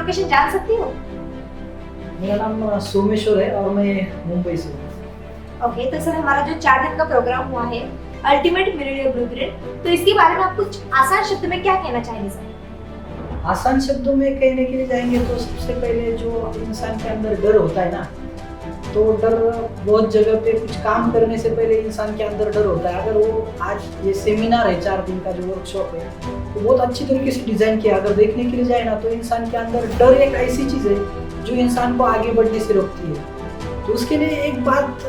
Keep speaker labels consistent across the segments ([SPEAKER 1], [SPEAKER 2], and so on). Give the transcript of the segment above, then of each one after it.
[SPEAKER 1] Location जान सकती हूँ?
[SPEAKER 2] मेरा नाम सोमेश्वर है और मैं मुंबई से हूँ।
[SPEAKER 1] ओके, तो सर हमारा जो 4 दिन का प्रोग्राम हुआ है अल्टीमेट मिलियनेयर ब्लूप्रिंट, तो इसके बारे में आप कुछ आसान शब्द में क्या कहना चाहेंगे सर?
[SPEAKER 2] आसान शब्दों में कहने के लिए जाएंगे तो सबसे पहले जो इंसान के अंदर डर होता है ना, तो डर बहुत जगह पे कुछ काम करने से पहले इंसान के अंदर डर होता है। अगर वो आज ये सेमिनार है 4 दिन का जो वर्कशॉप है, तो बहुत अच्छी तरीके से डिजाइन किया। अगर देखने के लिए जाए ना तो इंसान के अंदर डर एक ऐसी चीज है जो इंसान को आगे बढ़ने से रोकती है। तो उसके लिए एक बात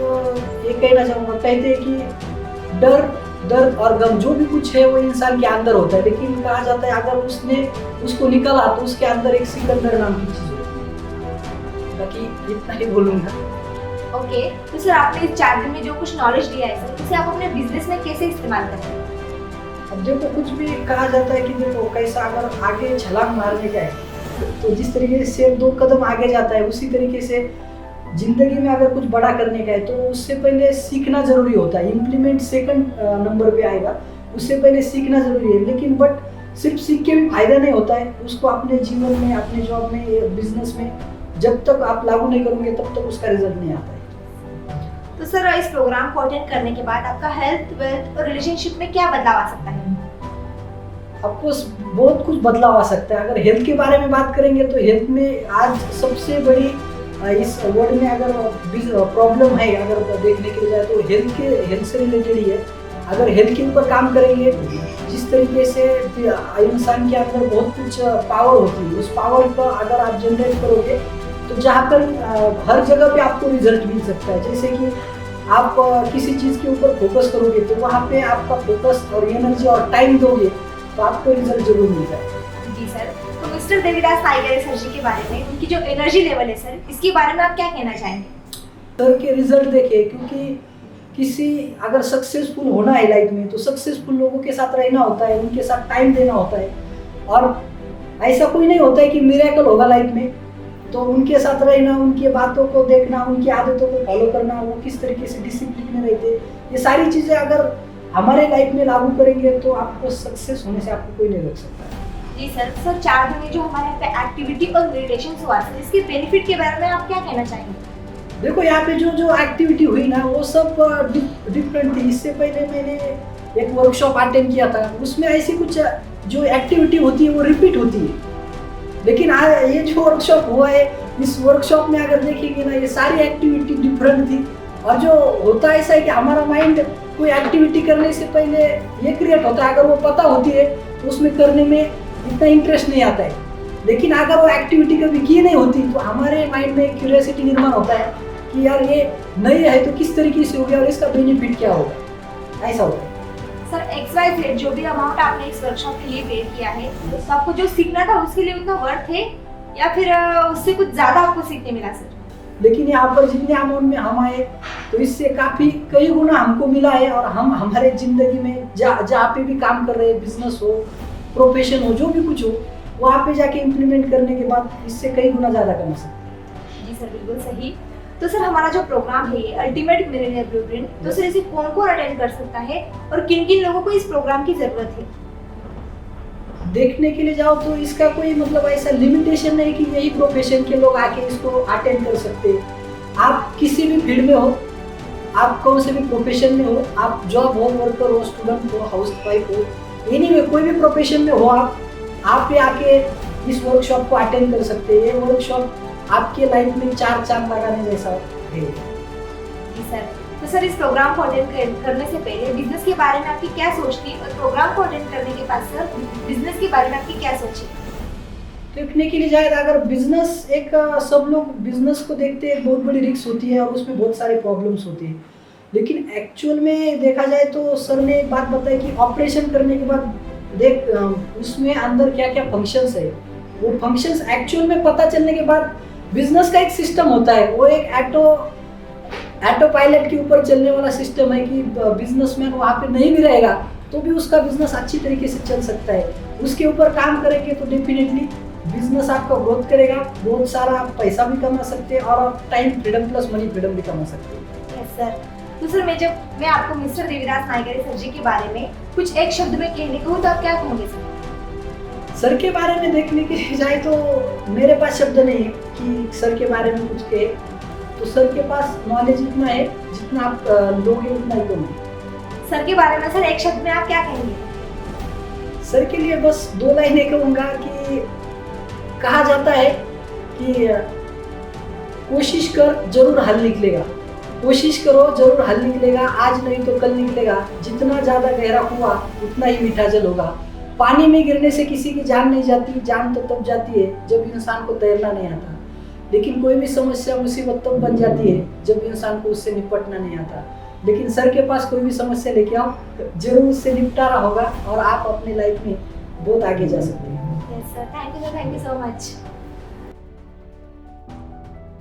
[SPEAKER 2] ये कहना चाहूँगा, कहते हैं कि डर दर्द और गम जो भी कुछ है वो इंसान के अंदर होता है, लेकिन कहा जाता है अगर उसने उसको निकाला तो उसके अंदर एक सिकंदर नाम की चीज होती है। बाकी इतना ही बोलूँगा।
[SPEAKER 1] ओके, तो सर आपने इस 4 दिन में जो कुछ नॉलेज दिया है सर, उसे आप अपने बिजनेस में कैसे इस्तेमाल करते हैं?
[SPEAKER 2] अब देखो, कुछ भी कहा जाता है कि देखो कैसा अगर आगे छलांग मारने का है तो जिस तरीके से 2 कदम आगे जाता है, उसी तरीके से जिंदगी में अगर कुछ बड़ा करने का है तो उससे पहले सीखना जरूरी होता है। इम्प्लीमेंट सेकंड नंबर पे आएगा, उससे पहले सीखना जरूरी है। लेकिन बट सिर्फ सीख के भी फायदा नहीं होता है, उसको अपने जीवन में, अपने जॉब में, बिजनेस में जब तक आप लागू नहीं करोगे तब तक उसका रिजल्ट नहीं आता है।
[SPEAKER 1] तो सर इस प्रोग्राम को अटेंड करने के बाद आपका हेल्थ, वेल्थ और रिलेशनशिप में क्या बदलाव आ सकता है?
[SPEAKER 2] आपको बहुत कुछ बदलाव आ सकता है। अगर हेल्थ के बारे में बात करेंगे तो हेल्थ में आज सबसे बड़ी इस वर्ल्ड में अगर प्रॉब्लम है, अगर देखने के लिए जाए तो हेल्थ से रिलेटेड ही है। अगर हेल्थ के ऊपर काम करेंगे, जिस तरीके से इंसान के अंदर बहुत कुछ पावर होती है, उस पावर को अगर आप जनरेट करोगे तो जहाँ पर हर जगह पे आपको रिजल्ट मिल सकता है। जैसे कि आप किसी चीज़ के ऊपर फोकस करोगे तो वहाँ पे आपका फोकस और एनर्जी और टाइम दोगे तो आपको रिजल्ट जरूर मिलता है।
[SPEAKER 1] जी सर, तो मिस्टर देवीदास नाइगरे सर जी के बारे में, उनकी जो एनर्जी लेवल है सर, इसके बारे में आप क्या कहना चाहेंगे?
[SPEAKER 2] सर के रिजल्ट देखिए, क्योंकि किसी अगर सक्सेसफुल होना है लाइफ में तो सक्सेसफुल लोगों के साथ रहना होता है, उनके साथ टाइम देना होता है। और ऐसा कोई नहीं होता है कि मिरेकल होगा लाइफ में, तो उनके साथ रहना, उनकी बातों को देखना, उनकी आदतों को फॉलो करना, वो किस तरीके से डिसिप्लिन में रहते, ये सारी चीज़ें अगर हमारे लाइफ में लागू करेंगे तो आपको सक्सेस होने से आपको कोई नहीं रोक सकता।
[SPEAKER 1] जी सर, 4 दिन में जो हमारे यहाँ पे एक्टिविटी और मेडिटेशन हुआ सर, इसके बेनिफिट के बारे में आप क्या कहना चाहेंगे?
[SPEAKER 2] देखो, यहाँ पे जो एक्टिविटी हुई ना वो सब डिफरेंट थी। इससे पहले मैंने एक वर्कशॉप अटेंड किया था, उसमें ऐसी कुछ जो एक्टिविटी होती है वो रिपीट होती है। लेकिन ये जो वर्कशॉप हुआ है, इस वर्कशॉप में अगर देखेंगे ना, ये सारी एक्टिविटी डिफरेंट थी। और जो होता है ऐसा है कि हमारा माइंड कोई एक्टिविटी करने से पहले ये क्रिएट होता है, अगर वो पता होती है तो उसमें करने में इतना इंटरेस्ट नहीं आता है। लेकिन अगर वो एक्टिविटी कभी की नहीं होती तो हमारे माइंड में क्यूरियोसिटी निर्माण होता है कि यार ये नई है तो किस तरीके से हो गया और इसका बेनिफिट क्या होगा, ऐसा होता है।
[SPEAKER 1] सर XYZ जो भी अमाउंट आपने इस वर्कशॉप के लिए पे किया है, तो आपको जो सीखना था उसके लिए उतना वर्थ है या फिर उससे कुछ ज्यादा आपको सीखने मिला सर?
[SPEAKER 2] लेकिन यहाँ पर जितने अमाउंट में हम आए तो इससे काफ़ी कई गुना हमको मिला है। और हम हमारे ज़िंदगी में जहाँ पे भी काम कर रहे हैं, बिजनेस हो, प्रोफेशन हो, जो भी कुछ हो, वहाँ पे जाके इम्प्लीमेंट करने के बाद इससे कई गुना ज़्यादा कमा सकते हैं।
[SPEAKER 1] जी सर, बिल्कुल सही। तो सर हमारा जो प्रोग्राम है ये अल्टीमेट मिलियनेयर ब्लूप्रिंट, तो सर इसे कौन कौन अटेंड कर सकता है और किन किन लोगों को इस प्रोग्राम की जरूरत है?
[SPEAKER 2] देखने के लिए जाओ तो इसका कोई मतलब ऐसा लिमिटेशन नहीं कि यही प्रोफेशन के लोग आके इसको अटेंड कर सकते हैं। आप किसी भी फील्ड में हो, आप कौन से भी प्रोफेशन में हो, आप जॉब हो, वर्कर हो, स्टूडेंट हो, हाउस वाइफ हो, एनीवे कोई भी प्रोफेशन में हो, आप पे आके इस वर्कशॉप को अटेंड कर सकते हैं। ये वर्कशॉप आपके लाइफ में 4 चांद लगाने जैसा है।
[SPEAKER 1] जी सर, तो सर इस प्रोग्राम को अटेंड करने से पहले बिजनेस के बारे में आपकी क्या सोच थी और प्रोग्राम को अटेंड करने के बाद सर बिजनेस के बारे में आपकी क्या सोच है?
[SPEAKER 2] देखने के लिए जाए अगर बिजनेस एक सब लोग बिजनेस को देखते हैं, बहुत बड़ी रिस्क होती है और उसमें बहुत सारे प्रॉब्लम्स होती है। लेकिन एक्चुअल में देखा जाए तो सर ने एक बात बताई कि ऑपरेशन करने के बाद देख उसमें अंदर क्या क्या फंक्शंस है, वो फंक्शंस एक्चुअल में पता चलने के बाद बिजनेस का एक सिस्टम होता है, वो एक ऑटो पायलट के ऊपर चलने वाला सिस्टम है कि बिजनेसमैन वहाँ पे नहीं भी रहेगा तो भी उसका बिजनेस अच्छी तरीके से चल सकता है। उसके ऊपर काम करेंगे तो डेफिनेटली बिजनेस आपका ग्रोथ करेगा, बहुत सारा पैसा भी कमा सकते हैं और आप time freedom plus money freedom भी कमा सकते हैं।
[SPEAKER 1] Yes sir. तो सर मैं आपको मिस्टर देवीदास नाइगरे सर जी के बारे में कुछ एक शब्द में कहने कहूँ तो आप क्या कहोगे सर?
[SPEAKER 2] सर के बारे में देखने के लिए जाए तो मेरे पास शब्द नहीं है कि सर के बारे में कुछ कहे। तो सर के पास नॉलेज इतना है जितना आप लोगे उतना ही कम है।
[SPEAKER 1] सर के बारे में सर एक शब्द में आप क्या कहेंगे?
[SPEAKER 2] सर के लिए बस 2 लाइनें कहूँगा कि कहा जाता है कि कोशिश कर जरूर हल निकलेगा, कोशिश करो जरूर हल निकलेगा, आज नहीं तो कल निकलेगा। जितना ज़्यादा गहरा कुआं उतना ही मीठा जल होगा। पानी में गिरने से किसी की जान नहीं जाती, जान तो तब जाती है जब इंसान को तैरना नहीं आता। लेकिन कोई भी समस्या मुसीबत तब बन जाती है जब इंसान को उससे निपटना नहीं आता। लेकिन सर के पास कोई भी समस्या लेके आओ, जरूर उससे निपटारा होगा और आप अपनी लाइफ में बहुत आगे जा सकते हैं।
[SPEAKER 1] Yes sir, thank you so much.